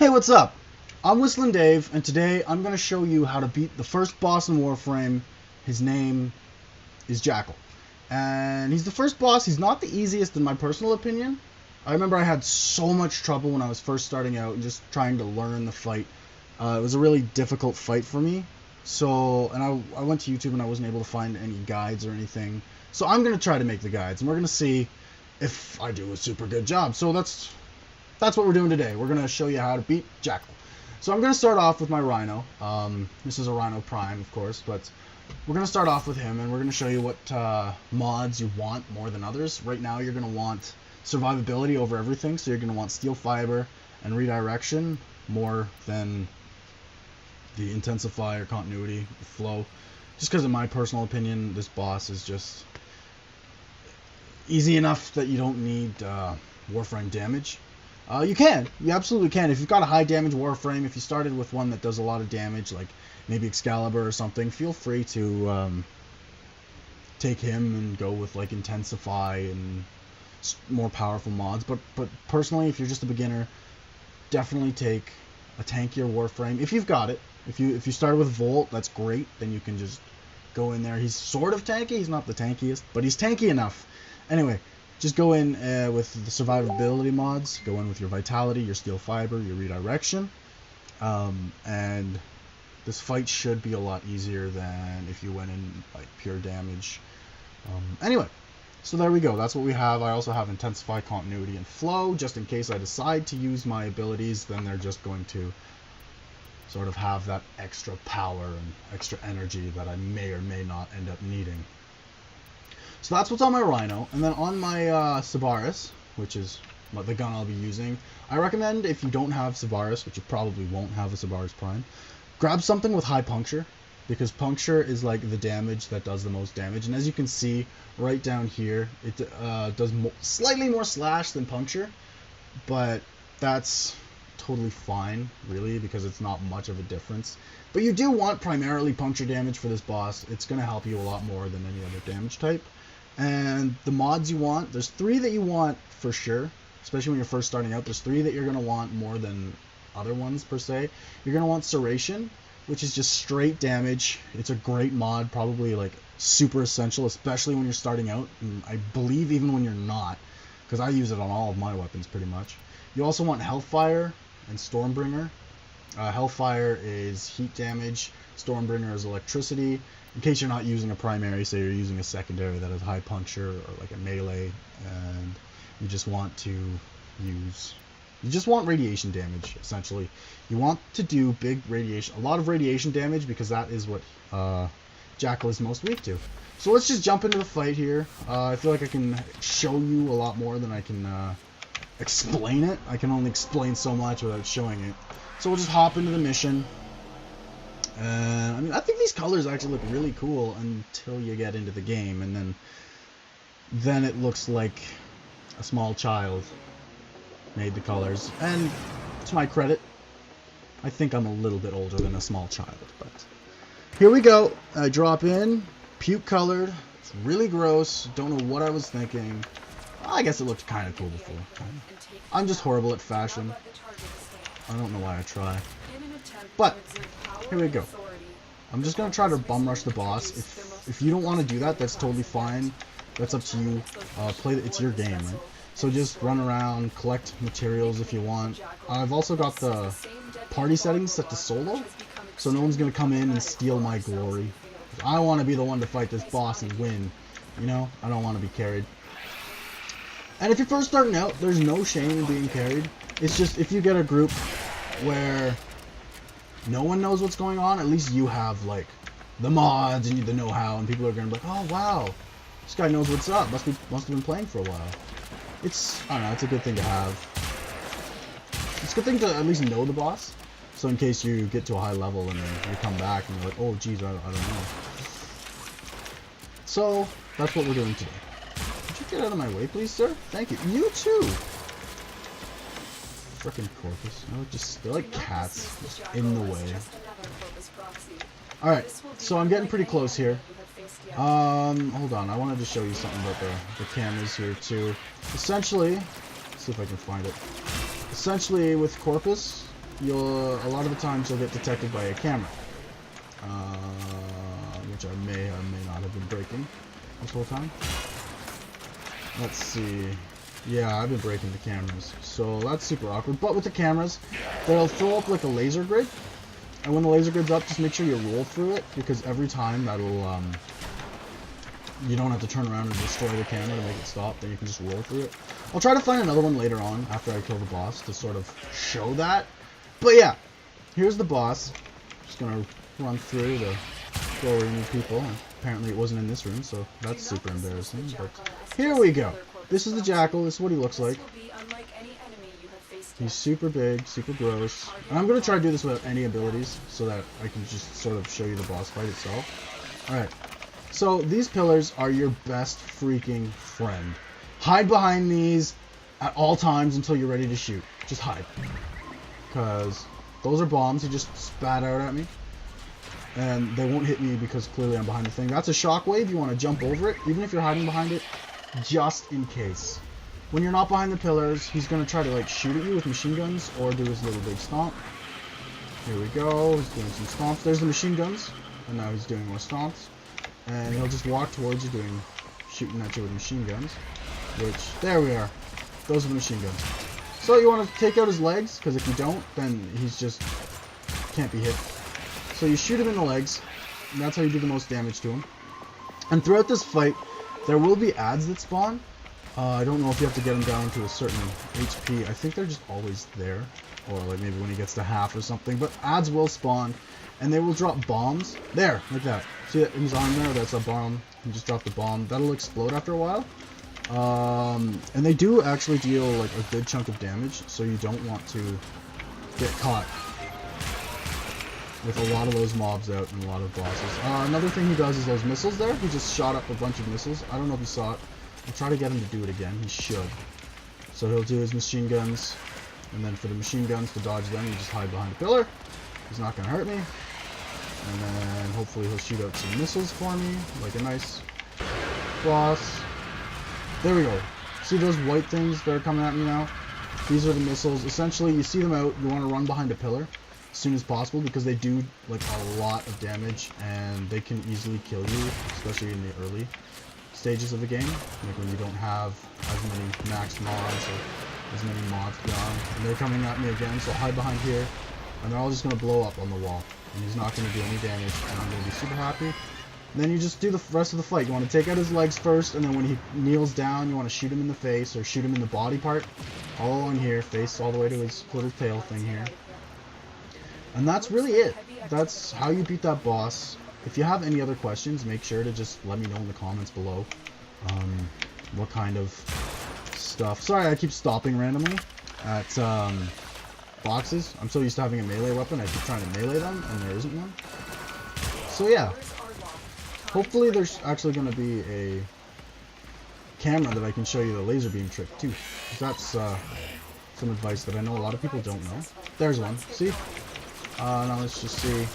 Hey, what's up? I'm WhistlinDave, and today I'm going to show you how to beat the first boss in Warframe. His name is Jackal. And he's the first boss. He's not the easiest in my personal opinion. I remember I had so much trouble when I was first starting out and just trying to learn the fight. It was a really difficult fight for me. And I went to YouTube and I wasn't able to find any guides or anything. So I'm going to try to make the guides, and we're going to see if I do a super good job. So that's what we're doing today. We're going to show you how to beat Jackal. So I'm going to start off with my Rhino. This is a Rhino Prime, of course, but we're going to start off with him, and we're going to show you what mods you want more than others. Right now, you're going to want survivability over everything, so you're going to want steel fiber and redirection more than the intensify or continuity flow. Just because, in my personal opinion, this boss is just easy enough that you don't need Warframe damage. You absolutely can. If you've got a high damage Warframe, if you started with one that does a lot of damage, like maybe Excalibur or something, feel free to take him and go with like Intensify and more powerful mods. But personally, if you're just a beginner, definitely take a tankier Warframe if you've got it. If you started with Volt, that's great. Then you can just go in there. He's sort of tanky. He's not the tankiest, but he's tanky enough. Anyway. Just go in with the survivability mods, go in with your vitality, your steel fiber, your redirection, and this fight should be a lot easier than if you went in like pure damage. Anyway, so there we go, that's what we have. I also have intensify, continuity, and flow, just in case I decide to use my abilities, then they're just going to sort of have that extra power and extra energy that I may or may not end up needing. So that's what's on my Rhino, and then on my Sabaris, which is the gun I'll be using, I recommend if you don't have Sabaris, which you probably won't have a Sabaris Prime, grab something with high puncture, because puncture is like the damage that does the most damage, and as you can see right down here, it does slightly more slash than puncture, but that's totally fine, really, because it's not much of a difference. But you do want primarily puncture damage for this boss. It's going to help you a lot more than any other damage type. And the mods you want, there's 3 that you want for sure, especially when you're first starting out. There's 3 that you're going to want more than other ones per se. You're going to want Serration, which is just straight damage. It's a great mod, probably like super essential, especially when you're starting out, and I believe even when you're not, because I use it on all of my weapons pretty much. You also want Hellfire and Stormbringer. Hellfire is heat damage, Stormbringer is electricity. In case you're not using a primary, say you're using a secondary that has high puncture or like a melee, and you just want radiation damage, essentially. You want to do a lot of radiation damage, because that is what Jackal is most weak to. So let's just jump into the fight here. I feel like I can show you a lot more than I can explain it. I can only explain so much without showing it. So we'll just hop into the mission. I mean, I think these colors actually look really cool until you get into the game, and then it looks like a small child made the colors. And to my credit, I think I'm a little bit older than a small child. But here we go. I drop in, puke colored. It's really gross. Don't know what I was thinking. I guess it looked kind of cool before. I'm just horrible at fashion. I don't know why I try. But here we go. I'm just gonna try to bum rush the boss. If you don't want to do that, that's totally fine. That's up to you. It's your game, right? So just run around, collect materials if you want. I've also got the party settings set to solo, so no one's gonna come in and steal my glory. I want to be the one to fight this boss and win. You know, I don't want to be carried. And if you're first starting out, there's no shame in being carried. It's just if you get a group where no one knows what's going on, at least you have like the mods and the know-how, and people are gonna be like, oh wow, this guy knows what's up. Must have been playing for a while. I don't know, it's a good thing to have. It's a good thing to at least know the boss, so in case you get to a high level and then you come back and you're like, oh geez, I don't know. So that's what we're doing today. Could you get out of my way, please, sir? Thank you. You too. Frickin' Corpus. They're like cats, just in the way. Alright, so I'm getting pretty close here. Hold on, I wanted to show you something about the cameras here too. Essentially, let's see if I can find it. Essentially with Corpus, a lot of the times you'll get detected by a camera, which I may or may not have been breaking this whole time. Let's see. Yeah, I've been breaking the cameras, so that's super awkward. But with the cameras, they'll throw up like a laser grid, and when the laser grid's up, just make sure you roll through it, because every time that'll you don't have to turn around and destroy the camera to make it stop. Then you can just roll through it. I'll try to find another one later on after I kill the boss to sort of show that. But yeah, here's the boss. Just gonna run through to go where we need people. Apparently it wasn't in this room, so that's super embarrassing. But here we go. This is the Jackal. This is what he looks like. He's super big, super gross. And I'm gonna try to do this without any abilities so that I can just sort of show you the boss fight itself. Alright. So these pillars are your best freaking friend. Hide behind these at all times until you're ready to shoot. Just hide. Because those are bombs he just spat out at me. And they won't hit me because clearly I'm behind the thing. That's a shockwave. You want to jump over it, even if you're hiding behind it, just in case. When you're not behind the pillars, he's going to try to like shoot at you with machine guns or do his little big stomp. Here we go. He's doing some stomps. There's the machine guns. And now he's doing more stomps. And he'll just walk towards you shooting at you with machine guns. Which, there we are. Those are the machine guns. So you want to take out his legs, because if you don't, then he's just can't be hit. So you shoot him in the legs, and that's how you do the most damage to him. And throughout this fight, there will be ads that spawn. I don't know if you have to get him down to a certain HP. I think they're just always there. Or like maybe when he gets to half or something. But ads will spawn, and they will drop bombs. There, like that. See that in his arm there? That's a bomb. He just dropped the bomb. That'll explode after a while. And they do actually deal like a good chunk of damage, so you don't want to get caught with a lot of those mobs out and a lot of bosses. Another thing he does is those missiles there. He just shot up a bunch of missiles. I don't know if you saw it. I'll try to get him to do it again. He should. So he'll do his machine guns, and then for the machine guns to dodge them, you just hide behind a pillar. He's not going to hurt me. And then hopefully he'll shoot out some missiles for me, like a nice boss. There we go. See those white things that are coming at me now? These are the missiles. Essentially, you see them out, you want to run behind a pillar as soon as possible because they do like a lot of damage and they can easily kill you, especially in the early stages of the game, like when you don't have as many max mobs or as many mobs down. And they're coming at me again, so I'll hide behind here, and they're all just going to blow up on the wall. And he's not going to do any damage, and I'm going to be super happy. And then you just do the rest of the fight. You want to take out his legs first, and then when he kneels down, you want to shoot him in the face, or shoot him in the body part, all along here, face all the way to his little tail thing here. And that's really it. That's how you beat that boss. If you have any other questions, make sure to just let me know in the comments below. What kind of stuff. Sorry, I keep stopping randomly at boxes. I'm so used to having a melee weapon, I keep trying to melee them, and there isn't one. So yeah. Hopefully there's actually going to be a camera that I can show you the laser beam trick too. That's some advice that I know a lot of people don't know. There's one. See? Now let's just see.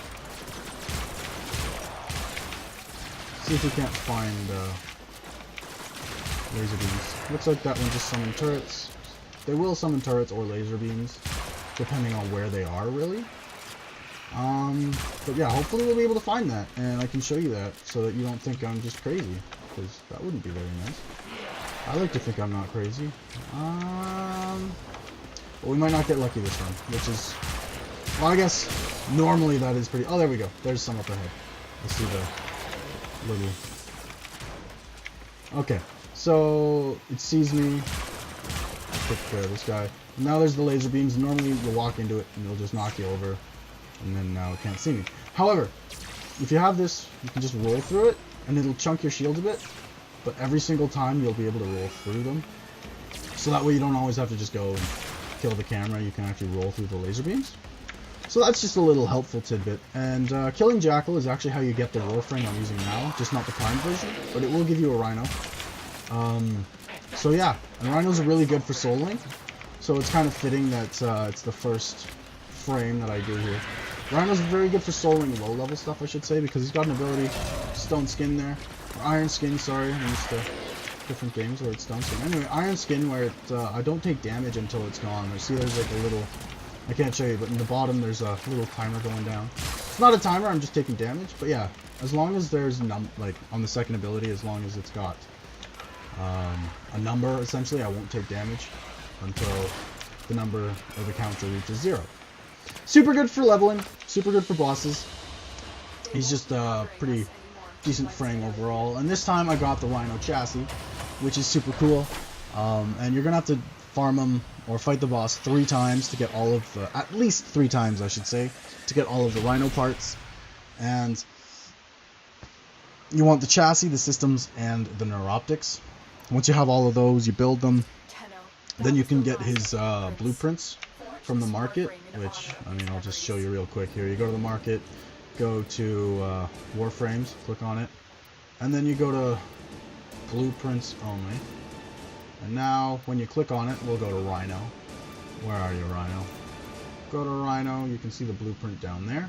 See if we can't find laser beams. Looks like that one just summoned turrets. They will summon turrets or laser beams, depending on where they are, really. But yeah, hopefully we'll be able to find that, and I can show you that, so that you don't think I'm just crazy, because that wouldn't be very nice. I like to think I'm not crazy. Well, we might not get lucky this time, which is, well, I guess normally that is pretty. Oh, there we go. There's some up ahead. I see the little. Okay, so it sees me. Take care of this guy. Now there's the laser beams. Normally you'll walk into it and it'll just knock you over, and then now it can't see me. However, if you have this, you can just roll through it, and it'll chunk your shield a bit. But every single time you'll be able to roll through them, so that way you don't always have to just go and kill the camera. You can actually roll through the laser beams. So that's just a little helpful tidbit. And killing Jackal is actually how you get the Warframe I'm using now, just not the Prime version, but it will give you a Rhino. So yeah, and Rhinos are really good for soloing, so it's kind of fitting that it's the first frame that I do here. Rhino's very good for soloing low level stuff, I should say, because he's got an ability, stone skin there, or iron skin, sorry, I'm used to different games where it's stone skin. Anyway, iron skin where it, I don't take damage until it's gone. See, there's like a little I can't show you, but in the bottom there's a little timer going down. It's not a timer, I'm just taking damage, but yeah, as long as there's like on the second ability, as long as it's got a number, essentially, I won't take damage until the number or the counter reaches 0. Super good for leveling, super good for bosses. He's just a pretty decent frame overall, and this time I got the Rhino chassis, which is super cool. And you're gonna have to farm him or fight the boss 3 times to get all of the, at least 3 times I should say, to get all of the Rhino parts. And you want the chassis, the systems, and the neuroptics. Once you have all of those, you build them. Then you can get his blueprints from the market, which, I mean, I'll just show you real quick here. You go to the market, go to Warframes, click on it, and then you go to blueprints only. And now, when you click on it, we'll go to Rhino. Where are you, Rhino? Go to Rhino, you can see the blueprint down there.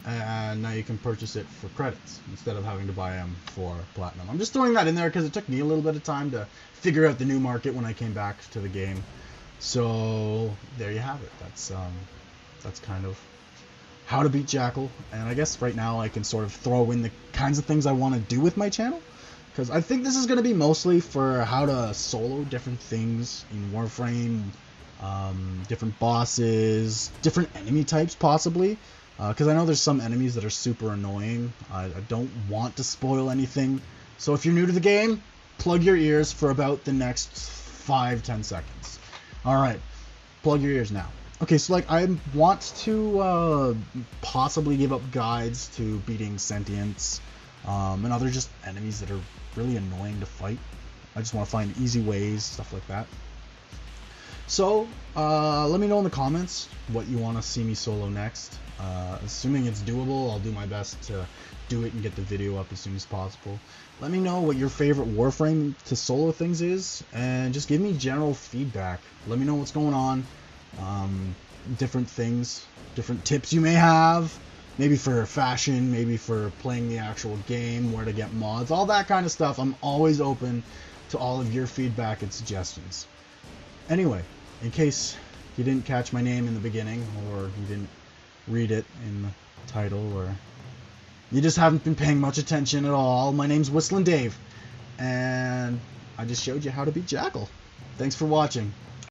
And now you can purchase it for credits instead of having to buy them for platinum. I'm just throwing that in there because it took me a little bit of time to figure out the new market when I came back to the game. So there you have it. That's kind of how to beat Jackal. And I guess right now I can sort of throw in the kinds of things I want to do with my channel, because I think this is going to be mostly for how to solo different things in Warframe, different bosses, different enemy types possibly. Because I know there's some enemies that are super annoying. I don't want to spoil anything. So if you're new to the game, plug your ears for about the next 5-10 seconds. Alright, plug your ears now. Okay, so like I want to possibly give up guides to beating sentients and other just enemies that are really annoying to fight. I just want to find easy ways, stuff like that. So, let me know in the comments what you want to see me solo next. Assuming it's doable, I'll do my best to do it and get the video up as soon as possible. Let me know what your favorite Warframe to solo things is, and just give me general feedback. Let me know what's going on, different things, different tips you may have, maybe for fashion, maybe for playing the actual game, where to get mods, all that kind of stuff. I'm always open to all of your feedback and suggestions. Anyway, in case you didn't catch my name in the beginning, or you didn't read it in the title, or you just haven't been paying much attention at all, my name's WhistlinDave, and I just showed you how to beat Jackal. Thanks for watching.